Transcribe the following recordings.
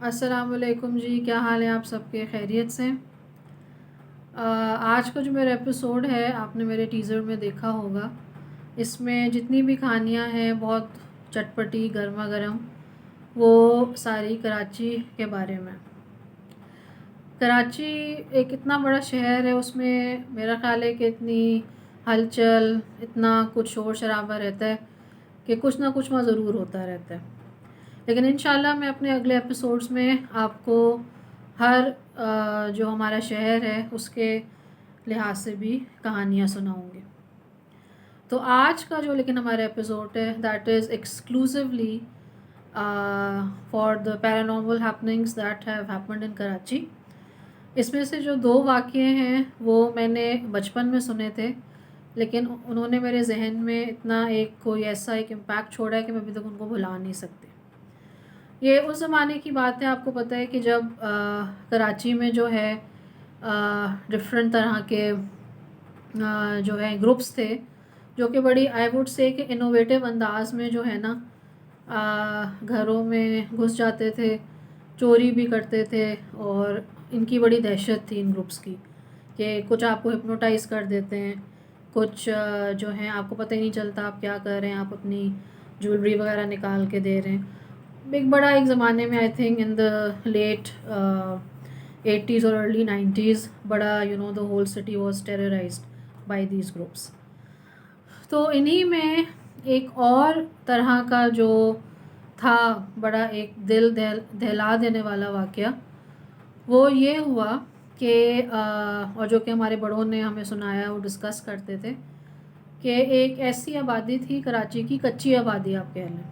अस्सलामुअलैकुम जी, क्या हाल है आप सबके? खैरियत से? आज का जो मेरा एपिसोड है आपने मेरे टीज़र में देखा होगा। इसमें जितनी भी कहानियाँ हैं बहुत चटपटी गर्मा गर्म, वो सारी कराची के बारे में। कराची एक इतना बड़ा शहर है, उसमें मेरा ख़्याल है कि इतनी हलचल, इतना कुछ शोर शराबा रहता है कि कुछ ना कुछ वहाँ ज़रूर होता रहता है। लेकिन इंशाल्लाह मैं अपने अगले एपिसोड्स में आपको हर जो हमारा शहर है उसके लिहाज से भी कहानियाँ सुनाऊँगी। तो आज का जो लेकिन हमारा एपिसोड है that is exclusively for the paranormal happenings that have happened in Karachi. इसमें से जो 2 वाक़ये हैं वो मैंने बचपन में सुने थे, लेकिन उन्होंने मेरे ज़हन में इतना एक कोई ऐसा एक इम्पैक्ट छोड़ा है कि मैं अभी तक उनको भुला नहीं सकती। ये उस ज़माने की बात है, आपको पता है कि जब कराची में जो है डिफरेंट तरह के जो है ग्रुप्स थे, जो कि बड़ी आई वुड से कि इनोवेटिव अंदाज में जो है ना घरों में घुस जाते थे, चोरी भी करते थे। और इनकी बड़ी दहशत थी इन ग्रुप्स की कि कुछ आपको हिप्नोटाइज़ कर देते हैं, कुछ जो है आपको पता ही नहीं चलता आप क्या कर रहे हैं, आप अपनी ज्वेलरी वगैरह निकाल के दे रहे हैं। एक बड़ा एक ज़माने में I think in the late 80s और अर्ली 90s बड़ा the whole city was terrorised by these groups. तो इन्हीं में एक और तरह का जो था बड़ा एक दिल दहला देने वाला वाक़या, वो ये हुआ कि और जो कि हमारे बड़ों ने हमें सुनाया, वो डिस्कस करते थे कि एक ऐसी आबादी थी कराची की, कच्ची आबादी आप कह लें,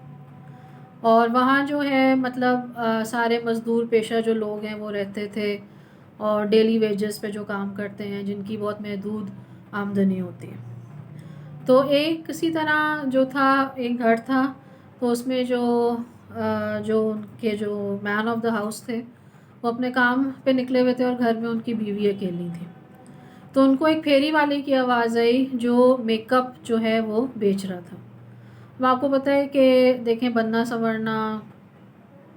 और वहाँ जो है मतलब सारे मज़दूर पेशा जो लोग हैं वो रहते थे, और डेली वेजेस पे जो काम करते हैं, जिनकी बहुत महदूद आमदनी होती है। तो एक किसी तरह जो था एक घर था, तो उसमें जो उनके जो मैन ऑफ द हाउस थे वो अपने काम पे निकले हुए थे और घर में उनकी बीवी अकेली थी। तो उनको एक फेरी वाले की आवाज़ आई जो मेकअप जो है वो बेच रहा था। अब आपको पता है कि देखें, बनना संवरना,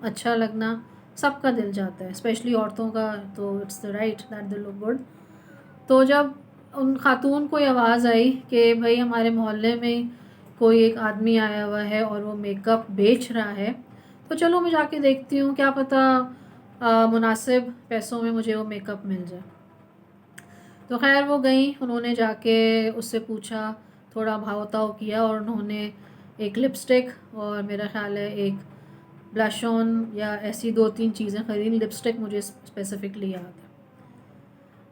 अच्छा लगना सबका दिल चाहता है, स्पेशली औरतों का, तो it's the right that they look good. तो जब उन खातून को आवाज़ आई कि भाई हमारे मोहल्ले में कोई एक आदमी आया हुआ है और वो मेकअप बेच रहा है, तो चलो मैं जाके देखती हूँ, क्या पता मुनासिब पैसों में मुझे वो मेकअप मिल जाए। तो खैर वो गई, उन्होंने जाके उससे पूछा, थोड़ा भाव ताव किया, और उन्होंने एक लिपस्टिक और मेरा ख़्याल है एक ब्लश ऑन या ऐसी 2-3 चीज़ें ख़रीदी। लिपस्टिक मुझे स्पेसिफ़िकली याद है।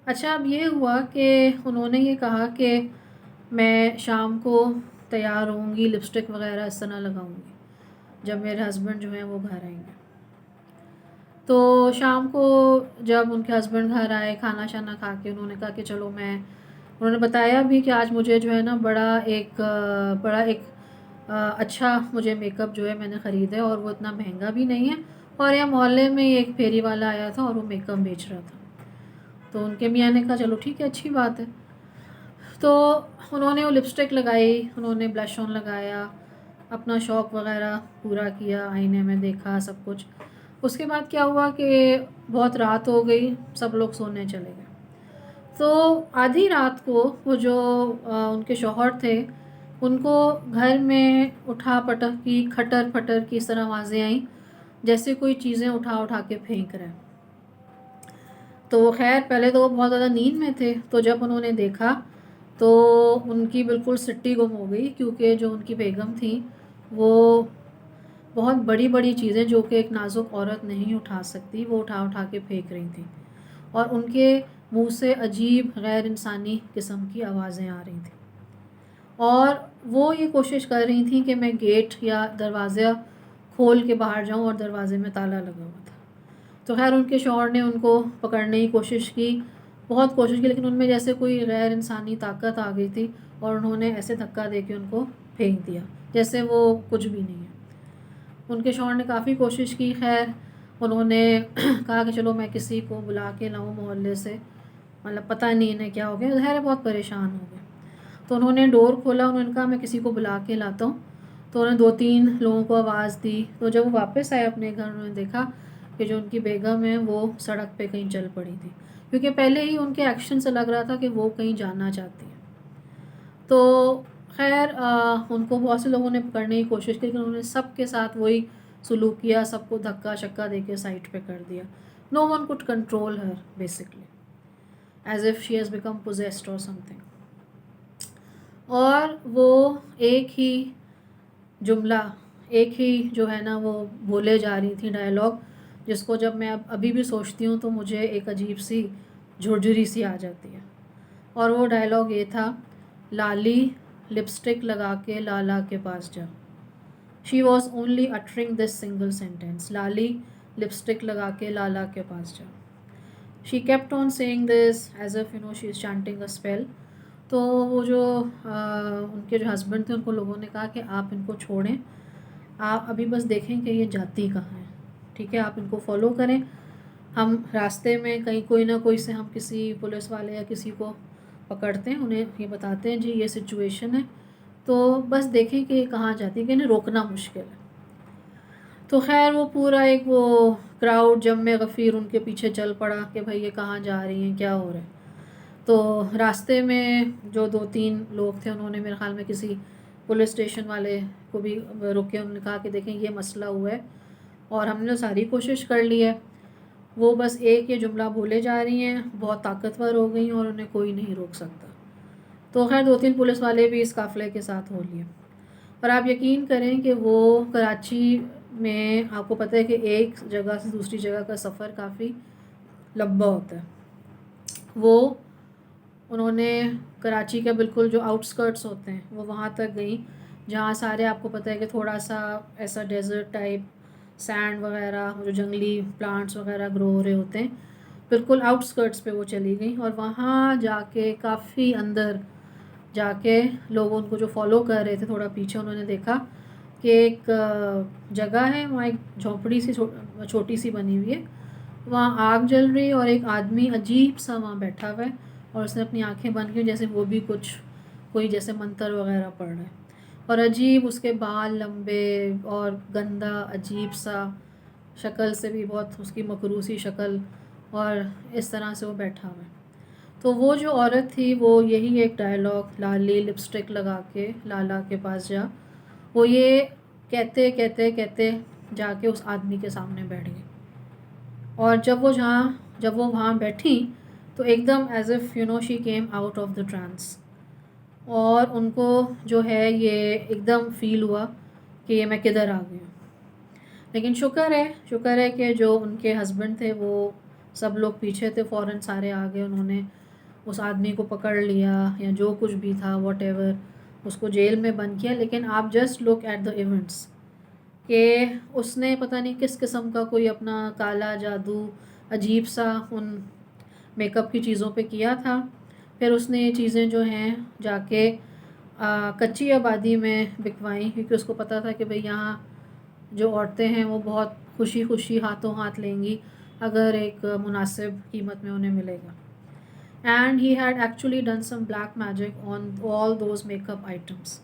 अच्छा, अब ये हुआ कि उन्होंने ये कहा कि मैं शाम को तैयार होंगी, लिपस्टिक वग़ैरह इस तरह लगाऊंगी जब मेरे हस्बैंड जो हैं वो घर आएंगे। तो शाम को जब उनके हस्बैंड घर आए, खाना शाना खा के उन्होंने कहा कि चलो मैं, उन्होंने बताया भी कि आज मुझे जो है ना बड़ा एक अच्छा मुझे मेकअप जो है मैंने ख़रीदा है, और वो इतना महंगा भी नहीं है, और यहाँ मोहल्ले में ही एक फेरी वाला आया था और वो मेकअप बेच रहा था। तो उनके मियाँ ने कहा चलो ठीक है, अच्छी बात है। तो उन्होंने वो लिपस्टिक लगाई, उन्होंने ब्लश ऑन लगाया, अपना शौक़ वग़ैरह पूरा किया, आईने में देखा सब कुछ। उसके बाद क्या हुआ कि बहुत रात हो गई, सब लोग सोने चले गए। तो आधी रात को वो जो उनके शौहर थे, उनको घर में उठा पटक की, खटर फटर की इस तरह आवाज़ें आई जैसे कोई चीज़ें उठा उठा के फेंक रहे हैं। तो खैर पहले तो वो बहुत ज़्यादा नींद में थे, तो जब उन्होंने देखा तो उनकी बिल्कुल सिट्टी गुम हो गई, क्योंकि जो उनकी बेगम थी वो बहुत बड़ी बड़ी चीज़ें जो कि एक नाजुक औरत नहीं उठा सकती, वो उठा उठा के फेंक रही थी, और उनके मुंह से अजीब गैर इंसानी किस्म की आवाज़ें आ रही थी, और वो ये कोशिश कर रही थी कि मैं गेट या दरवाज़ा खोल के बाहर जाऊं, और दरवाज़े में ताला लगा हुआ था। तो खैर उनके शौहर ने उनको पकड़ने की कोशिश की, बहुत कोशिश की, लेकिन उनमें जैसे कोई गैर इंसानी ताकत आ गई थी, और उन्होंने ऐसे धक्का दे के उनको फेंक दिया जैसे वो कुछ भी नहीं है। उनके शौहर ने काफ़ी कोशिश की, खैर उन्होंने कहा कि चलो मैं किसी को बुला के लाऊं मोहल्ले से, मतलब पता नहीं इन्हें क्या हो गया, ज़ाहिर बहुत परेशान हो गए। तो उन्होंने डोर खोला, उन्होंने कहा मैं किसी को बुला के लाता हूँ। तो उन्होंने 2-3 लोगों को आवाज़ दी, तो जब वो वापस आए अपने घर, उन्होंने देखा कि जो उनकी बेगम है वो सड़क पे कहीं चल पड़ी थी, क्योंकि पहले ही उनके एक्शन से लग रहा था कि वो कहीं जाना चाहती है। तो खैर उनको बहुत से लोगों ने पकड़ने की कोशिश की, लेकिन उन्होंने सबके साथ वही सुलूक किया, सबको धक्का शक्का दे के साइड पे कर दिया। No one could control her basically, as if she has become possessed और समथिंग। और वो एक ही जुमला, एक ही जो है ना वो बोले जा रही थी डायलॉग, जिसको जब मैं अब अभी भी सोचती हूँ तो मुझे एक अजीब सी झुरझुरी सी आ जाती है। और वो डायलॉग ये था, लाली लिपस्टिक लगा के लाला के पास जा। She was only uttering this single sentence, लाली लिपस्टिक लगा के लाला के पास जा। She kept on saying this as if you know she is chanting a spell. तो वो जो उनके जो हस्बैंड थे उनको लोगों ने कहा कि आप इनको छोड़ें, आप अभी बस देखें कि ये जाती कहाँ है, ठीक है, आप इनको फॉलो करें, हम रास्ते में कहीं कोई ना कोई से हम किसी पुलिस वाले या किसी को पकड़ते हैं, उन्हें ये बताते हैं जी ये सिचुएशन है, तो बस देखें कि ये कहाँ जाती है, कि इन्हें रोकना मुश्किल है। तो खैर वो पूरा एक वो क्राउड जम में गफ़ीर उनके पीछे चल पड़ा कि भाई ये कहाँ जा रही हैं, क्या हो रहा है। तो रास्ते में जो 2-3 लोग थे उन्होंने मेरे ख़्याल में किसी पुलिस स्टेशन वाले को भी रोक के उन्होंने कहा कि देखें ये मसला हुआ है और हमने सारी कोशिश कर ली है, वो बस एक ये जुमला बोले जा रही हैं, बहुत ताकतवर हो गई और उन्हें कोई नहीं रोक सकता। तो खैर 2-3 पुलिस वाले भी इस काफ़िले के साथ हो लिए। और आप यकीन करें कि वो कराची में आपको पता है कि एक जगह से दूसरी जगह का सफ़र काफ़ी लंबा होता है। वो उन्होंने कराची के बिल्कुल जो आउटस्कर्ट्स होते हैं वो वहाँ तक गई, जहाँ सारे आपको पता है कि थोड़ा सा ऐसा डेजर्ट टाइप सैंड वगैरह, जो जंगली प्लांट्स वगैरह ग्रो हो रहे होते हैं, बिल्कुल आउटस्कर्ट्स पे वो चली गई। और वहाँ जाके काफ़ी अंदर जाके लोग उनको जो फॉलो कर रहे थे थोड़ा पीछे, उन्होंने देखा कि एक जगह है, वहाँ एक झोंपड़ी सी छोटी सी बनी हुई है, वहाँ आग जल रही है और एक आदमी अजीब सा वहाँ बैठा हुआ है और उसने अपनी आंखें बंद की जैसे वो भी कुछ कोई जैसे मंत्र वगैरह पढ़ रहा है। और अजीब उसके बाल लंबे और गंदा अजीब सा, शक्ल से भी बहुत उसकी मकरूसी शक्ल, और इस तरह से वो बैठा हुआ है। तो वो जो औरत थी वो यही एक डायलॉग, लाली लिपस्टिक लगा के लाला के पास जा, वो ये कहते कहते कहते जाके उस आदमी के सामने बैठ गई। और जब वो वहाँ बैठी तो एकदम as if you know she came out of the trance, और उनको जो है ये एकदम फ़ील हुआ कि ये मैं किधर आ गई हूँ। लेकिन शुक्र है कि जो उनके हस्बैंड थे वो सब लोग पीछे थे, फ़ौरन सारे आ गए, उन्होंने उस आदमी को पकड़ लिया या जो कुछ भी था वॉटेवर, उसको जेल में बंद किया। लेकिन आप just look at the events कि उसने पता नहीं किस किस्म का कोई अपना काला जादू अजीब सा उन मेकअप की चीज़ों पे किया था। फिर उसने ये चीज़ें जो हैं जाके कच्ची आबादी में बिकवाई, क्योंकि उसको पता था कि भाई यहाँ जो औरतें हैं वो बहुत खुशी खुशी हाथों हाथ लेंगी अगर एक मुनासिब कीमत में उन्हें मिलेगा। And he had actually done some black magic on all those makeup items.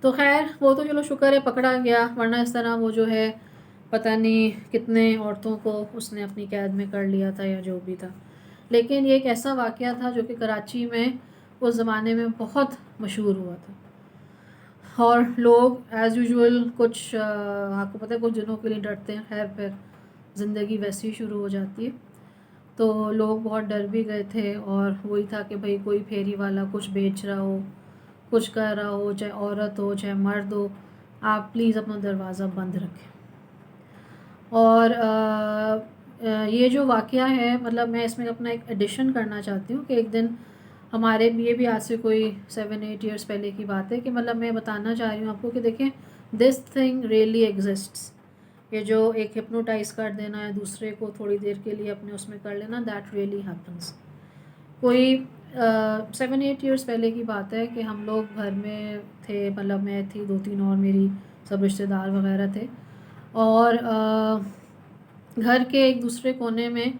तो खैर वो तो चलो शुक्र है पकड़ा गया, वरना इस तरह वो जो है पता नहीं कितने औरतों को उसने अपनी कैद में कर लिया था या जो भी था। लेकिन ये एक ऐसा वाक़या था जो कि कराची में उस ज़माने में बहुत मशहूर हुआ था और लोग एज़ यूजुअल कुछ आपको पता है कुछ दिनों के लिए डरते हैं, खैर फिर ज़िंदगी वैसी ही शुरू हो जाती है। तो लोग बहुत डर भी गए थे और वही था कि भाई कोई फेरी वाला कुछ बेच रहा हो, कुछ कर रहा हो, चाहे औरत हो चाहे मर्द हो, आप प्लीज़ अपना दरवाज़ा बंद रखें। और ये जो वाक़या है, मतलब मैं इसमें अपना एक एडिशन करना चाहती हूँ कि एक दिन हमारे ये भी आज से कोई 7-8 ईयर्स पहले की बात है कि मतलब मैं बताना चाह रही हूँ आपको कि देखें दिस थिंग रियली एग्जिस्ट्स। ये जो एक हिप्नोटाइज़ कर देना या दूसरे को थोड़ी देर के लिए अपने उसमें कर लेना, दैट रियली हैपन्स। कोई 7-8 ईयर्स पहले की बात है कि हम लोग घर में थे, मतलब मैं थी, 2-3 और मेरी सब रिश्तेदार वगैरह थे, और घर के एक दूसरे कोने में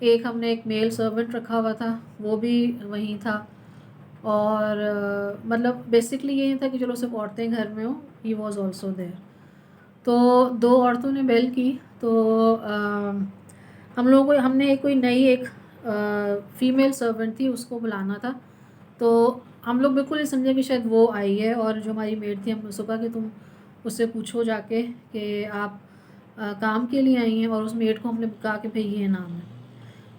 एक हमने एक मेल सर्वेंट रखा हुआ था, वो भी वहीं था। और मतलब बेसिकली ये था कि चलो सिर्फ औरतें घर में हो, ही वॉज ऑल्सो देयर। तो 2 औरतों ने बेल की। तो हम लोगों को हमने एक कोई नई एक फ़ीमेल सर्वेंट थी, उसको बुलाना था। तो हम लोग बिल्कुल नहीं समझे कि शायद वो आई है, और जो हमारी मेड थी हमने उसको कहा कि तुम उससे पूछो जाके कि आप काम के लिए आई हैं, और उस मेड को हमने कहा कि भाई ये नाम है।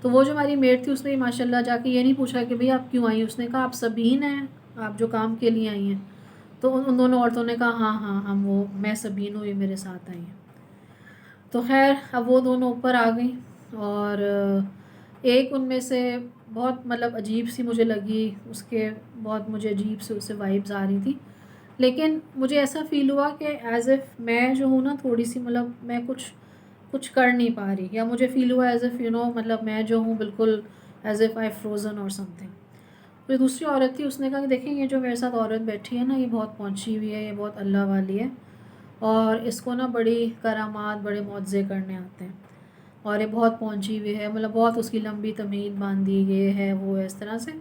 तो वो जो हमारी मेड थी उसने भी माशाल्लाह जाके ये नहीं पूछा कि भई आप क्यों आई हैं, उसने कहा आप सबीन हैं, आप जो काम के लिए आई हैं। तो उन दोनों औरतों ने कहा हाँ, हाँ, हम वो मैं सबीन हूँ, ये मेरे साथ आई हैं। तो ख़ैर अब वो दोनों ऊपर आ गई, और एक उनमें से बहुत मतलब अजीब सी मुझे लगी, उसके बहुत मुझे अजीब से उससे वाइब्स आ रही थी। लेकिन मुझे ऐसा फ़ील हुआ कि एज़ इफ़ मैं जो हूँ ना थोड़ी सी मतलब मैं कुछ कुछ कर नहीं पा रही, या मुझे फ़ील हुआ एज़ इफ़ मतलब मैं जो हूँ बिल्कुल एज़ इफ़ आई फ्रोज़न और समथिंग। तो दूसरी औरत थी, उसने कहा कि देखें ये जो मेरे साथ औरत बैठी है ना, ये बहुत पहुँची हुई है, ये बहुत अल्लाह वाली है, और इसको ना बड़ी करामात बड़े मुआज़े करने आते हैं, और ये बहुत पहुँची हुई है, मतलब बहुत उसकी लंबी तमीज़ बांधी ये है वो है इस तरह से।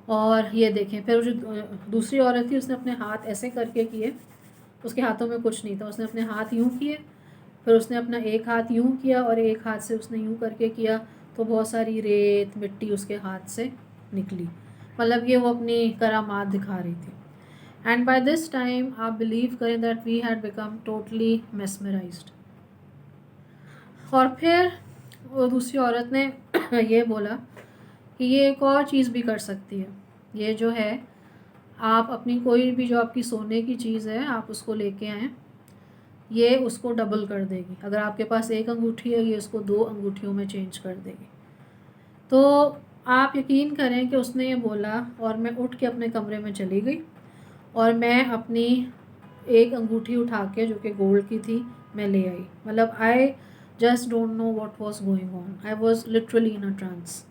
और ये देखें, फिर जो दूसरी औरत थी उसने अपने हाथ ऐसे करके किए, उसके हाथों में कुछ नहीं था, उसने अपने हाथ यूँ किए, फिर उसने अपना एक हाथ यूँ किया और एक हाथ से उसने यूँ करके किया, तो बहुत सारी रेत मिट्टी उसके हाथ से निकली। मतलब ये वो अपनी करामात दिखा रही थी। एंड बाय दिस टाइम आप बिलीव करें that we had become totally mesmerised. और फिर वो दूसरी औरत ने ये बोला कि ये एक और चीज़ भी कर सकती है, ये जो है आप अपनी कोई भी जो आपकी सोने की चीज़ है आप उसको लेके आएँ, ये उसको डबल कर देगी। अगर आपके पास एक अंगूठी है, ये उसको 2 अंगूठियों में चेंज कर देगी। तो आप यकीन करें कि उसने ये बोला, और मैं उठ के अपने कमरे में चली गई, और मैं अपनी एक अंगूठी उठा के जो कि गोल्ड की थी मैं ले आई। मतलब I just don't know what was going on, I was literally in a trance.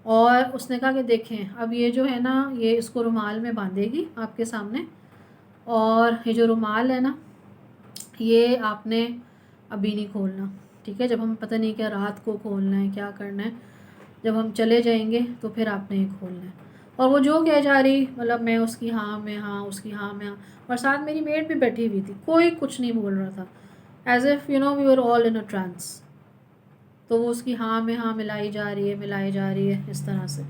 और उसने कहा कि देखें अब ये जो है ना, ये इसको रुमाल में बांधेगी आपके सामने, और ये जो रुमाल है ना, ये आपने अभी नहीं खोलना, ठीक है? जब हम पता नहीं क्या रात को खोलना है, क्या करना है, जब हम चले जाएंगे तो फिर आपने ये खोलना है। और वो जो कह जा रही, मतलब मैं उसकी हाँ में हाँ, उसकी हाँ में हाँ, और साथ मेरी मेड भी बैठी हुई थी, कोई कुछ नहीं बोल रहा था, as if we were all in a trance. तो वो उसकी हाँ में हाँ मिलाई जा रही है, मिलाई जा रही है इस तरह से।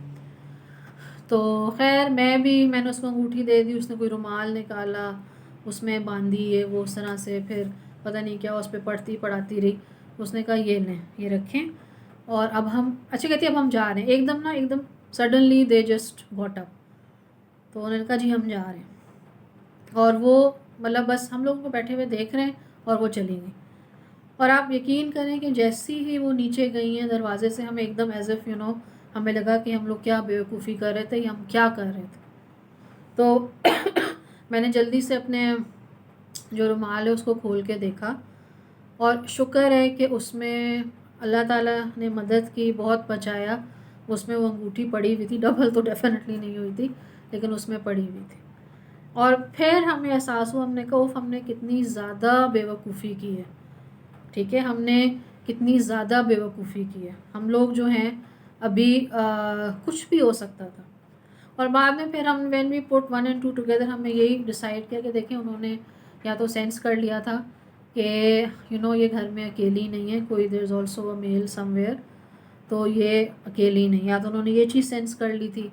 तो खैर मैंने उसको अंगूठी दे दी, उसने कोई रुमाल निकाला, उसमें बांधी है वो उस तरह से, फिर पता नहीं क्या उस पर पढ़ती पढ़ाती रही। उसने कहा ये लें, ये रखें, और अब हम अच्छा कहती अब हम जा रहे हैं। एकदम ना एकदम suddenly they just got up, तो उन्होंने कहा जी हम जा रहे हैं, और वो मतलब बस हम लोग को बैठे हुए देख रहे हैं, और वो चली गई। और आप यकीन करें कि जैसी ही वो नीचे गई हैं दरवाजे से, हमें एकदम एज़ इफ़ हमें लगा कि हम लोग क्या बेवकूफ़ी कर रहे थे, या हम क्या कर रहे थे। तो मैंने जल्दी से अपने जो रुमाल है उसको खोल के देखा, और शुक्र है कि उसमें अल्लाह ताला ने मदद की, बहुत बचाया। उसमें वो अंगूठी पड़ी हुई थी, डबल तो डेफ़िनेटली नहीं हुई थी, लेकिन उसमें पड़ी हुई थी। और फिर हमें एहसास हुआ, हमने कहा उफ़ हमने कितनी ज़्यादा बेवकूफ़ी की है, ठीक है? हमने कितनी ज़्यादा बेवकूफ़ी की है। हम लोग जो हैं अभी कुछ भी हो सकता था। और बाद में फिर हम when we put 1 and 2 together, हमने यही डिसाइड किया कि देखें उन्होंने या तो सेंस कर लिया था कि ये घर में अकेली नहीं है, कोई there is also a male somewhere, तो ये अकेली नहीं, या तो उन्होंने ये चीज़ सेंस कर ली थी,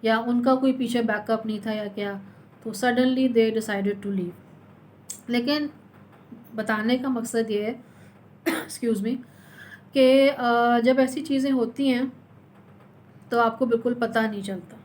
या उनका कोई पीछे बैकअप नहीं था, या क्या। तो suddenly they decided to leave. लेकिन बताने का मकसद ये है एक्सक्यूज़ मी, कि जब ऐसी चीज़ें होती हैं तो आपको बिल्कुल पता नहीं चलता,